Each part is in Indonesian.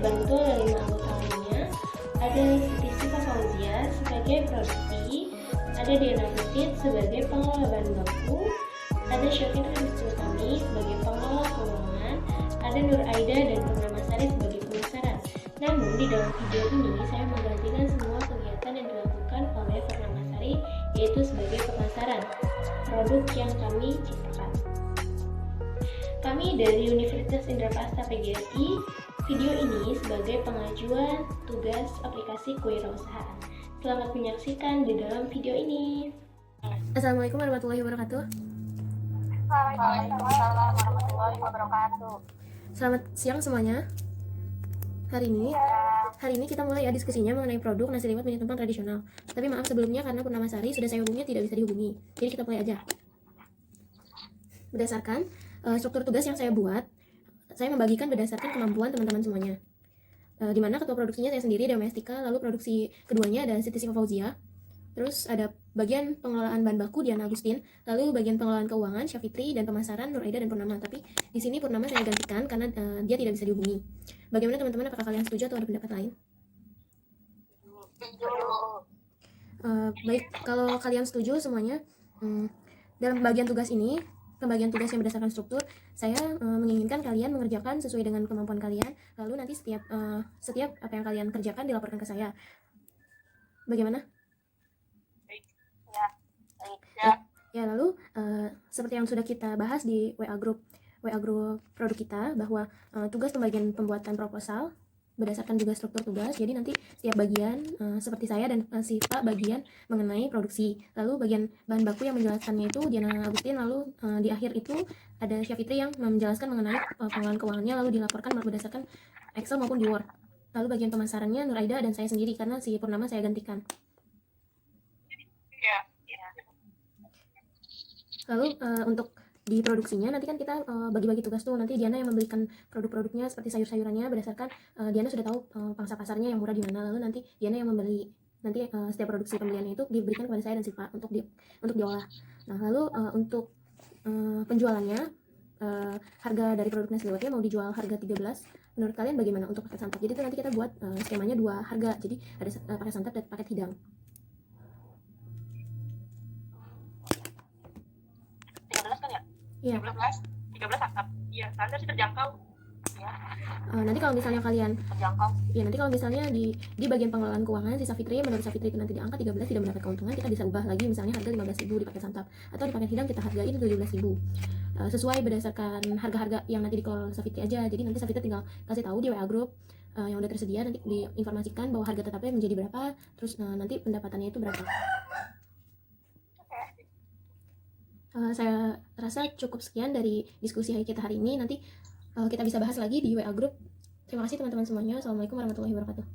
dibantu oleh 5 anggota lainnya. Ada Siti Siva Fauzia sebagai produksi, ada Diana Agustin sebagai pengelola bahan baku, ada Syafitra Rizky sebagai pengelola keuangan, ada Nur Aida dan Purnama Sari sebagai pemasaran. Namun di dalam video ini saya menggantikan semua kegiatan yang dilakukan oleh Purnama Sari, yaitu sebagai pemasaran produk yang kami ciptakan. Kami dari Universitas Indraprasta PGRI, video ini sebagai pengajuan tugas aplikasi kewirausahaan. Selamat menyaksikan di dalam video ini. Assalamualaikum warahmatullahi wabarakatuh. Waalaikumsalam warahmatullahi wabarakatuh. Selamat siang semuanya. Hari ini kita mulai ya diskusinya mengenai produk nasi liwet mini tumpeng tradisional. Tapi maaf sebelumnya karena Purnama Sari sudah saya hubungi tidak bisa dihubungi. Jadi kita mulai aja. Berdasarkan struktur tugas yang saya buat, saya membagikan berdasarkan kemampuan teman-teman semuanya. Di mana ketua produksinya saya sendiri, Domestika, lalu produksi keduanya ada Siti Siva Fauzia, terus ada bagian pengelolaan bahan baku Diana Agustin, lalu bagian pengelolaan keuangan Syafitri, dan pemasaran Nur Aida dan Purnama. Tapi di sini Purnama saya gantikan karena dia tidak bisa dihubungi. Bagaimana teman-teman, apakah kalian setuju atau ada pendapat lain? Baik, kalau kalian setuju semuanya, dalam bagian tugas ini, pembagian tugas yang berdasarkan struktur, saya menginginkan kalian mengerjakan sesuai dengan kemampuan kalian, lalu nanti setiap apa yang kalian kerjakan dilaporkan ke saya. Bagaimana? Ya, lalu seperti yang sudah kita bahas di WA group produk kita, bahwa tugas pembagian pembuatan proposal berdasarkan juga struktur tugas. Jadi nanti setiap bagian seperti saya dan si Pak bagian mengenai produksi, lalu bagian bahan baku yang menjelaskannya itu Diana Agustin, lalu di akhir itu ada Syafitri yang menjelaskan mengenai pengelolaan keuangannya, lalu dilaporkan berdasarkan Excel maupun di Word. Lalu bagian pemasarannya Nur Aida dan saya sendiri karena si Purnama saya gantikan. Lalu untuk di produksinya nanti kan kita bagi-bagi tugas tuh. Nanti Diana yang membelikan produk-produknya seperti sayur-sayurannya berdasarkan Diana sudah tahu pangsa pasarnya yang murah di mana. Lalu nanti Diana yang membeli, nanti setiap produksi pembeliannya itu diberikan kepada saya dan si Pak untuk diolah. Nah, lalu untuk penjualannya, harga dari produk nasi liwetnya mau dijual harga 13. Menurut kalian bagaimana untuk paket santap? Jadi itu nanti kita buat skemanya 2 harga. Jadi ada paket santap dan paket hidang. 13 santap. Iya, santap sih terjangkau. Ya. Nanti kalau misalnya kalian Terjangkau. ya, nanti kalau misalnya di bagian pengelolaan keuangan si Syafitri, menurut Syafitri itu nanti di angka 13 tidak mendapat keuntungan, kita bisa ubah lagi misalnya harga 15.000 di paket santap, atau di paket hidang kita hargain 17.000. Sesuai berdasarkan harga-harga yang nanti di call Syafitri aja. Jadi nanti Syafitri tinggal kasih tahu di WA group yang udah tersedia, nanti diinformasikan bahwa harga tetapnya menjadi berapa, terus nanti pendapatannya itu berapa. Saya rasa cukup sekian dari diskusi kita hari ini. Nanti kita bisa bahas lagi di WA group. Terima kasih teman-teman semuanya. Assalamualaikum warahmatullahi wabarakatuh.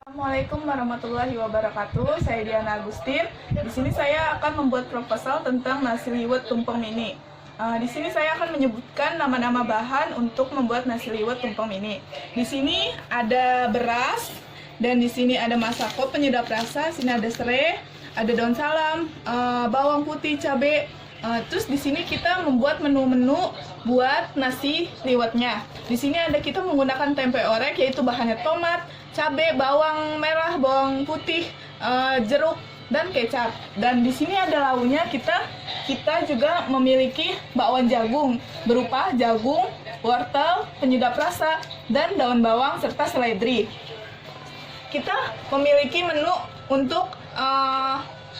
Assalamualaikum warahmatullahi wabarakatuh. Saya Diana Agustin. Di sini saya akan membuat proposal tentang nasi liwet tumpeng mini. Di sini saya akan menyebutkan nama-nama bahan untuk membuat nasi liwet tumpeng mini. Di sini ada beras, dan di sini ada masako penyedap rasa, sini ada serai, ada daun salam, bawang putih, cabai. Terus di sini kita membuat menu-menu buat nasi liwetnya. Di sini ada kita menggunakan tempe orek, yaitu bahannya tomat, cabai, bawang merah, bawang putih, jeruk, dan kecap. Dan di sini ada launya, kita juga memiliki bakwan jagung berupa jagung, wortel, penyedap rasa, dan daun bawang serta seledri. Kita memiliki menu untuk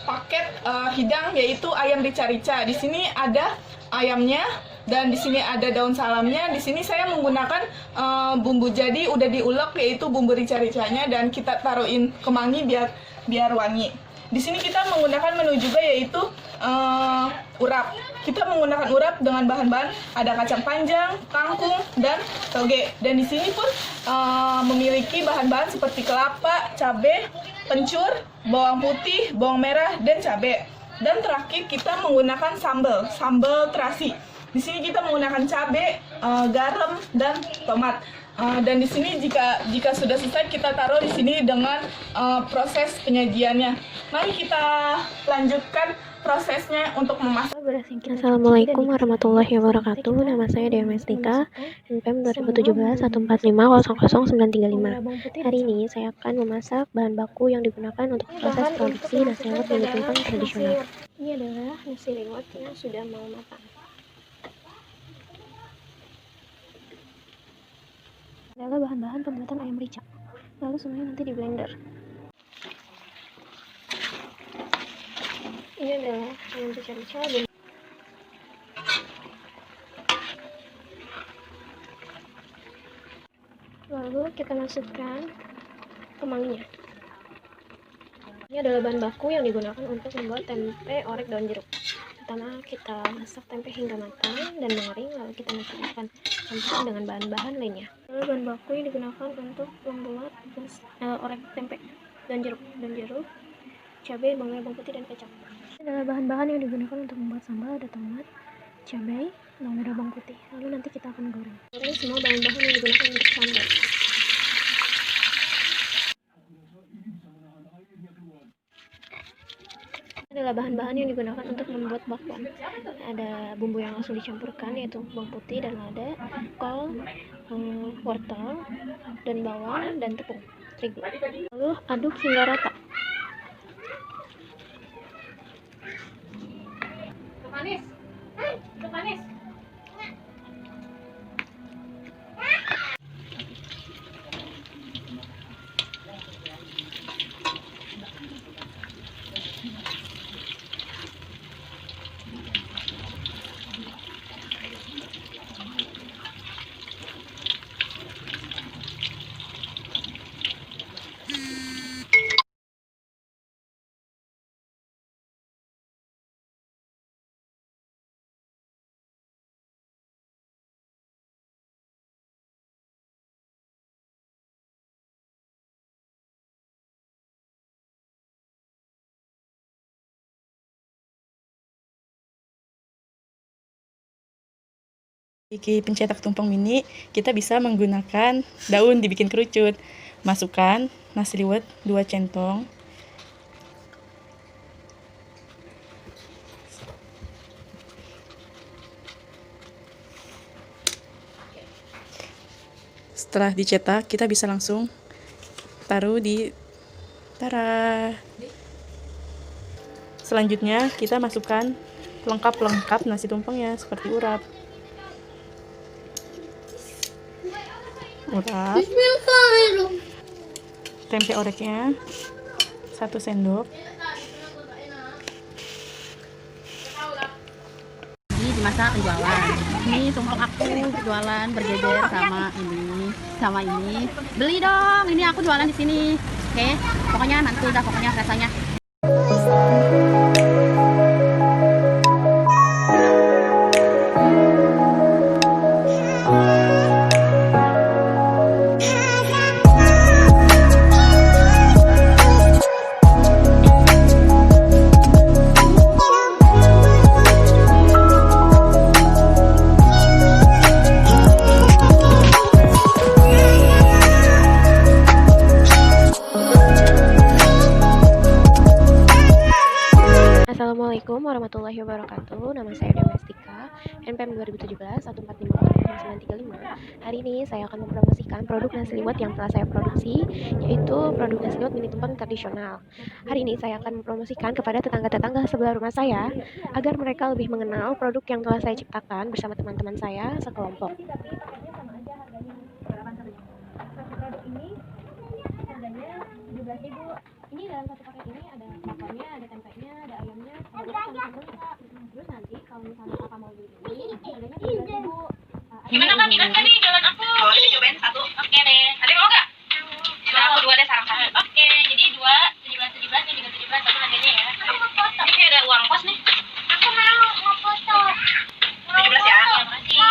paket hidang, yaitu ayam rica-rica. Di sini ada ayamnya dan di sini ada daun salamnya. Di sini saya menggunakan bumbu jadi udah diulek, yaitu bumbu rica-ricanya, dan kita taruhin kemangi biar wangi. Di sini kita menggunakan menu juga, yaitu urap. Kita menggunakan urap dengan bahan-bahan ada kacang panjang, kangkung, dan toge. Dan di sini pun memiliki bahan-bahan seperti kelapa, cabai, kencur, bawang putih, bawang merah, dan cabai. Dan terakhir kita menggunakan sambal terasi. Di sini kita menggunakan cabai, garam, dan tomat. Dan di sini jika sudah selesai kita taruh di sini dengan proses penyajiannya. Mari kita lanjutkan prosesnya untuk memasak. Assalamualaikum warahmatullahi wabarakatuh. Nama saya Dewa Mestika, NPM 2017 145000935. Hari ini saya akan memasak bahan baku yang digunakan untuk proses produksi nasi liwet mini tumpeng tradisional. Ini adalah nasi liwet yang sudah mau matang. Adalah bahan-bahan pembuatan ayam rica. Lalu semuanya nanti di blender. Ini adalah ayam rica-rica. Lalu kita masukkan kemanginya. Ini adalah bahan baku yang digunakan untuk membuat tempe orek daun jeruk. Pertama kita masak tempe hingga matang dan mengering, lalu kita masukkan campurkan dengan bahan-bahan lainnya. Lalu bahan baku yang digunakan untuk membuat orek tempe daun jeruk, cabai, bawang putih, dan kecap. Ini adalah bahan-bahan yang digunakan untuk membuat sambal. Ada tomat, cabai, bawang merah, bawang putih. Lalu nanti kita akan goreng. Goreng semua bahan-bahan yang digunakan untuk sambal. Ini adalah bahan-bahan yang digunakan untuk membuat bakwan. Ada bumbu yang langsung dicampurkan, yaitu bawang putih dan lada, kol, wortel, dan bawang, dan tepung terigu. Lalu aduk hingga rata. Di pencetak tumpeng mini, kita bisa menggunakan daun dibikin kerucut. Masukkan nasi liwet 2 centong. Setelah dicetak, kita bisa langsung taruh di Selanjutnya, kita masukkan pelengkap nasi tumpengnya seperti urap, tempe oreknya 1 sendok. Ini dimasak jualan. Ini tumpeng aku jualan berjejer sama ini. Beli dong, ini aku jualan di sini. Oke, pokoknya mantul dah pokoknya rasanya. Assalamualaikum warahmatullahi wabarakatuh. Nama saya Dewa Mestika, NPM 2017 145000935. Hari ini saya akan mempromosikan produk nasi liwet yang telah saya produksi, yaitu produk nasi liwet mini tumpeng tradisional. Hari ini saya akan mempromosikan kepada tetangga-tetangga sebelah rumah saya agar mereka lebih mengenal produk yang telah saya ciptakan bersama teman-teman saya sekelompok. Produk ini harganya 17.000. Ini dalam satu paket ini ada bakonnya, ada tempenya, ada ayamnya, ada terus nanti kalau misalnya kakak mau beli ini harganya 17.000. Gimana kan minat kan nih jualan aku? Oh, ini cobain satu. Oke deh. Ada mau nggak? Jualan aku 2 deh sekarang. Oke, jadi 2 17 nih juga 17 sama harganya ya. Aku mau foto. Ini kayak ada uang kos nih. Aku mau foto. 17 ya. Makasih.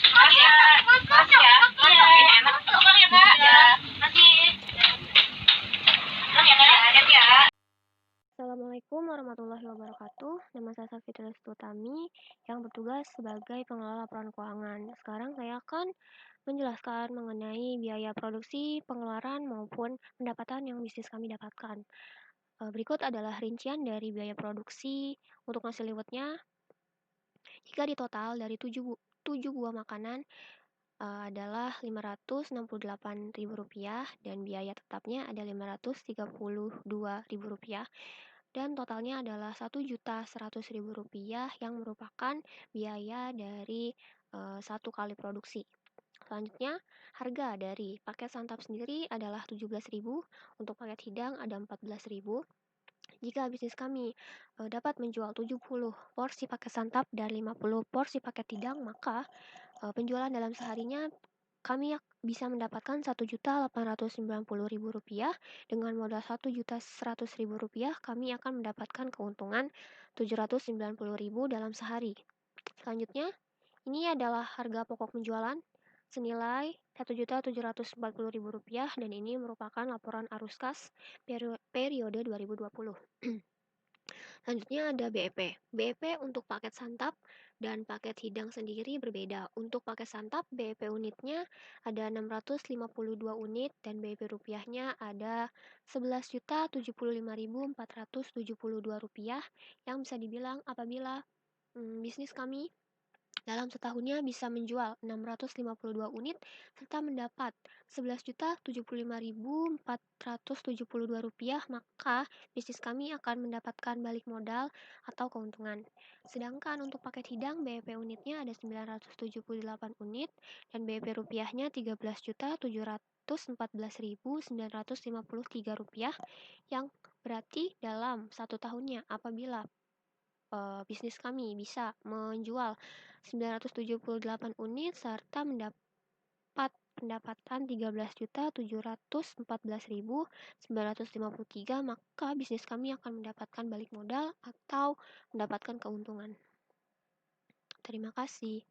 Makasih ya. Makasih ya. Iya, ini enak. Tukang ya, Kak. Ya. Makasih. Enak ya, Kak. Hati-hati ya. Assalamualaikum warahmatullahi wabarakatuh. Nama saya Safitri Lestutami yang bertugas sebagai pengelola laporan keuangan. Sekarang saya akan menjelaskan mengenai biaya produksi, pengeluaran maupun pendapatan yang bisnis kami dapatkan. Berikut adalah rincian dari biaya produksi untuk nasi liwetnya. Jika ditotal dari 7 buah makanan adalah Rp568.000 dan biaya tetapnya ada Rp532.000 dan totalnya adalah Rp1.100.000 yang merupakan biaya dari satu kali produksi. Selanjutnya, harga dari paket santap sendiri adalah Rp17.000, untuk paket hidang ada Rp14.000. Jika bisnis kami dapat menjual 70 porsi paket santap dan 50 porsi paket hidang, maka penjualan dalam seharinya kami bisa mendapatkan Rp1.890.000 dengan modal Rp1.100.000, kami akan mendapatkan keuntungan Rp790.000 dalam sehari. Selanjutnya, ini adalah harga pokok penjualan senilai Rp1.740.000 dan ini merupakan laporan arus kas periode 2020. Selanjutnya ada BEP. BEP untuk paket santap dan paket hidang sendiri berbeda. Untuk paket santap, BEP unitnya ada 652 unit dan BEP rupiahnya ada Rp11.075.472 yang bisa dibilang apabila bisnis kami dalam setahunnya bisa menjual 652 unit serta mendapat Rp11.075.472, maka bisnis kami akan mendapatkan balik modal atau keuntungan. Sedangkan untuk paket hidang, BEP unitnya ada 978 unit dan BEP rupiahnya Rp13.714.953 yang berarti dalam satu tahunnya apabila bisnis kami bisa menjual 978 unit serta mendapat pendapatan Rp13.714.953, maka bisnis kami akan mendapatkan balik modal atau mendapatkan keuntungan. Terima kasih.